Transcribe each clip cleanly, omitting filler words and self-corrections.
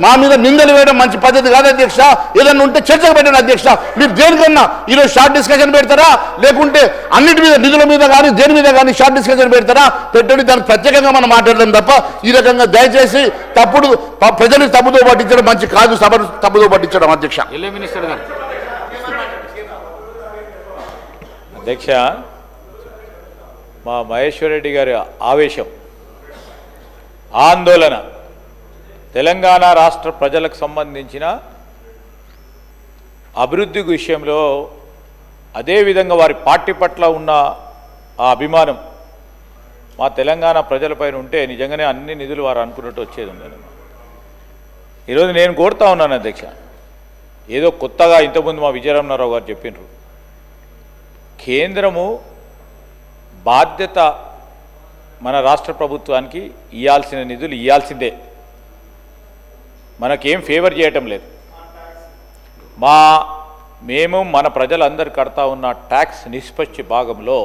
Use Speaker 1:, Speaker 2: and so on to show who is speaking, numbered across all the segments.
Speaker 1: మా మీద నిందలు వేయడం మంచి పద్ధతి కాదు అధ్యక్ష. ఏదన్నా ఉంటే చర్చకు పెట్టండి అధ్యక్ష. మీరు దేనికన్నా ఈరోజు షార్ట్ డిస్కషన్ పెడతారా, లేకుంటే అన్నిటి మీద నిధుల మీద కానీ దేని మీద కానీ షార్ట్ డిస్కషన్ పెడతారా? పెట్టండి, దానికి ప్రత్యేకంగా మనం మాట్లాడడం తప్ప ఈ రకంగా దయచేసి ప్రజలకు తప్పుదో పట్టించడం మంచి కాదు, సభను తప్పుదో పట్టించడం అధ్యక్ష.
Speaker 2: అధ్యక్ష, మా మహేశ్వర్ రెడ్డి గారి ఆవేశం, ఆందోళన తెలంగాణ రాష్ట్ర ప్రజలకు సంబంధించిన అభివృద్ధి విషయంలో, అదేవిధంగా వారి పార్టీ పట్ల ఉన్న ఆ అభిమానం మా తెలంగాణ ప్రజలపైన ఉంటే నిజంగానే అన్ని నిధులు వారు అనుకున్నట్టు వచ్చేది ఉండేది. ఈరోజు నేను కోరుతా ఉన్నాను అధ్యక్ష, ఏదో కొత్తగా ఇంతకుముందు మా విజయరామరావు గారు చెప్పినారు, కేంద్రము బాధ్యత మన రాష్ట్ర ప్రభుత్వానికి ఇవ్వాల్సిన నిధులు ఇవ్వాల్సిందే, మనకేం ఫేవర్ చేయటం లేదు. మేము మన ప్రజలందరూ కడతా ఉన్న ట్యాక్స్ నిష్పత్తి భాగంలో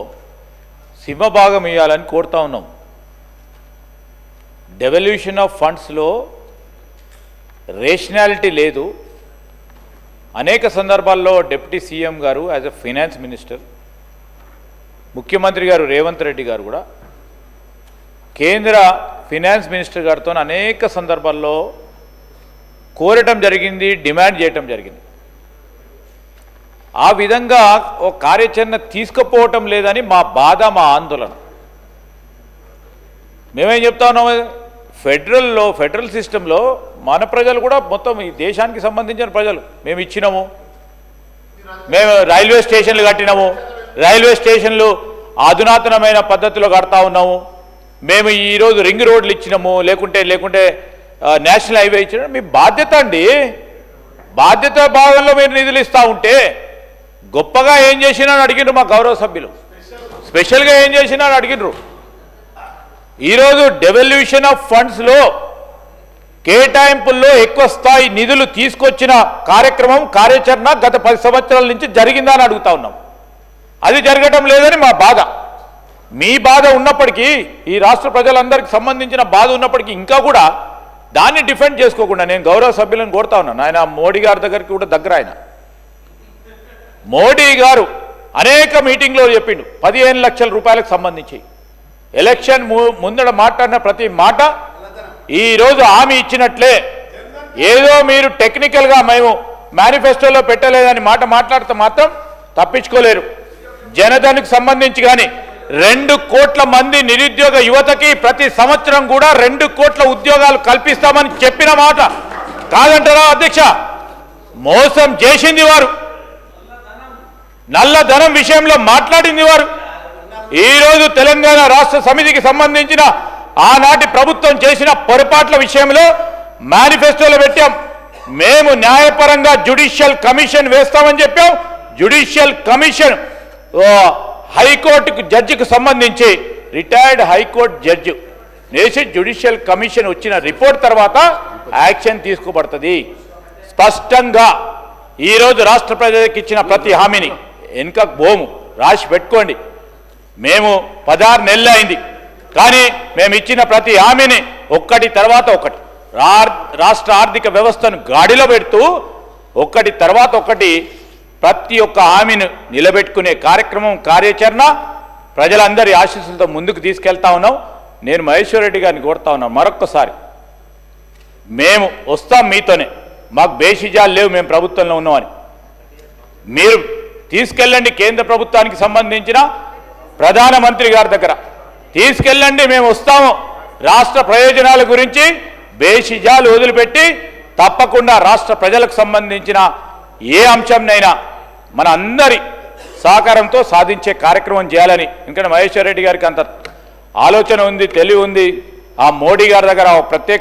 Speaker 2: సింహభాగం ఇవ్వాలని కోరుతా ఉన్నాం. డెవల్యూషన్ ఆఫ్ ఫండ్స్లో రేషనాలిటీ లేదు. అనేక సందర్భాల్లో డిప్యూటీ సీఎం గారు యాజ్ ఎ ఫైనాన్స్ మినిస్టర్, ముఖ్యమంత్రి గారు రేవంత్ రెడ్డి గారు కూడా కేంద్ర ఫైనాన్స్ మినిస్టర్ గారితో అనేక సందర్భాల్లో కోరటం జరిగింది, డిమాండ్ చేయటం జరిగింది. ఆ విధంగా ఒక కార్యాచరణ తీసుకుపోవటం లేదని మా బాధ, మా ఆందోళన. మేమేం చెప్తా ఉన్నాము, ఫెడరల్ సిస్టంలో మన ప్రజలు కూడా మొత్తం ఈ దేశానికి సంబంధించిన ప్రజలు మేము ఇచ్చినాము. మేము రైల్వే స్టేషన్లు కట్టినాము, రైల్వే స్టేషన్లు అధునాతనమైన పద్ధతిలో కడతా ఉన్నాము. మేము ఈరోజు రింగ్ రోడ్లు ఇచ్చినాము, లేకుంటే నేషనల్ హైవే ఇచ్చినాము. మీ బాధ్యత అండి, బాధ్యత భాగంలో మీరు నిధులు ఇస్తూ ఉంటే గొప్పగా ఏం చేసినా అని అడిగినారు మా గౌరవ సభ్యులు, స్పెషల్గా ఏం చేసినా అని అడిగినారు. ఈరోజు డెవల్యూషన్ ఆఫ్ ఫండ్స్లో కేటాయింపుల్లో ఎక్కువ స్థాయి నిధులు తీసుకొచ్చిన కార్యాచరణ గత 10 సంవత్సరాల నుంచి జరిగిందా అని అడుగుతా ఉన్నాం. అది జరగటం లేదని మా బాధ. మీ బాధ ఉన్నప్పటికీ, ఈ రాష్ట్ర ప్రజలందరికీ సంబంధించిన బాధ ఉన్నప్పటికీ ఇంకా కూడా దాన్ని డిఫెండ్ చేసుకోకుండా నేను గౌరవ సభ్యులను కోరుతా ఉన్నాను. ఆయన మోడీ గారి దగ్గరికి కూడా దగ్గర, ఆయన మోడీ గారు అనేక మీటింగ్లో చెప్పిండు 15 లక్షల రూపాయలకు సంబంధించి. ఎలక్షన్ ముందడ మాట్లాడిన ప్రతి మాట ఈరోజు హామీ ఇచ్చినట్లే. ఏదో మీరు టెక్నికల్గా మేము మేనిఫెస్టోలో పెట్టలేదని మాట్లాడితే మాత్రం తప్పించుకోలేరు. జనధన్కు సంబంధించి కానీ 2 కోట్ల మంది నిరుద్యోగ యువతకి ప్రతి సంవత్సరం కూడా 2 కోట్ల ఉద్యోగాలు కల్పిస్తామని చెప్పిన మాట కాదంటారా అధ్యక్ష? మోసం చేసింది వారు, నల్లధనం విషయంలో మాట్లాడింది వారు. ఈరోజు తెలంగాణ రాష్ట్ర సమితికి సంబంధించిన ఆనాటి ప్రభుత్వం చేసిన పొరపాట్ల విషయంలో మేనిఫెస్టోలో పెట్టాం. మేము న్యాయపరంగా జ్యుడిషియల్ కమిషన్ వేస్తామని చెప్పాం. జ్యుడిషియల్ కమిషన్ హైకోర్టుకు జడ్జికి సంబంధించి రిటైర్డ్ హైకోర్టు జడ్జి వేసి జ్యుడిషియల్ కమిషన్ వచ్చిన రిపోర్ట్ తర్వాత యాక్షన్ తీసుకోబడుతుంది. స్పష్టంగా ఈరోజు రాష్ట్ర ప్రజలకు ఇచ్చిన ప్రతి హామీని వెనుక బోము రాసి పెట్టుకోండి. మేము 16 నెలలు అయింది, కానీ మేము ఇచ్చిన ప్రతి హామీని ఒక్కటి తర్వాత ఒకటి రాష్ట్ర ఆర్థిక వ్యవస్థను గాడిలో పెడుతూ ఒక్కటి తర్వాత ఒకటి ప్రతి ఒక్క హామీని నిలబెట్టుకునే కార్యాచరణ ప్రజలందరి ఆశీస్సులతో ముందుకు తీసుకెళ్తా ఉన్నాం. నేను మహేశ్వర్ రెడ్డి గారిని కోరుతా ఉన్నాను, మరొక్కసారి మేము వస్తాం మీతోనే, మాకు బేషిజాలు లేవు, మేము ప్రభుత్వంలో ఉన్నామని. మీరు తీసుకెళ్ళండి, కేంద్ర ప్రభుత్వానికి సంబంధించిన ప్రధానమంత్రి గారి దగ్గర తీసుకెళ్ళండి, మేము వస్తాము. రాష్ట్ర ప్రయోజనాల గురించి బేషిజాలు వదిలిపెట్టి తప్పకుండా రాష్ట్ర ప్రజలకు సంబంధించిన ఏ అంశంనైనా మన అందరి సహకారంతో సాధించే కార్యక్రమం చేయాలని. ఎందుకంటే మహేశ్వర్ రెడ్డి గారికి అంత ఆలోచన ఉంది, తెలివి ఉంది. ఆ మోడీ గారి దగ్గర ప్రత్యేక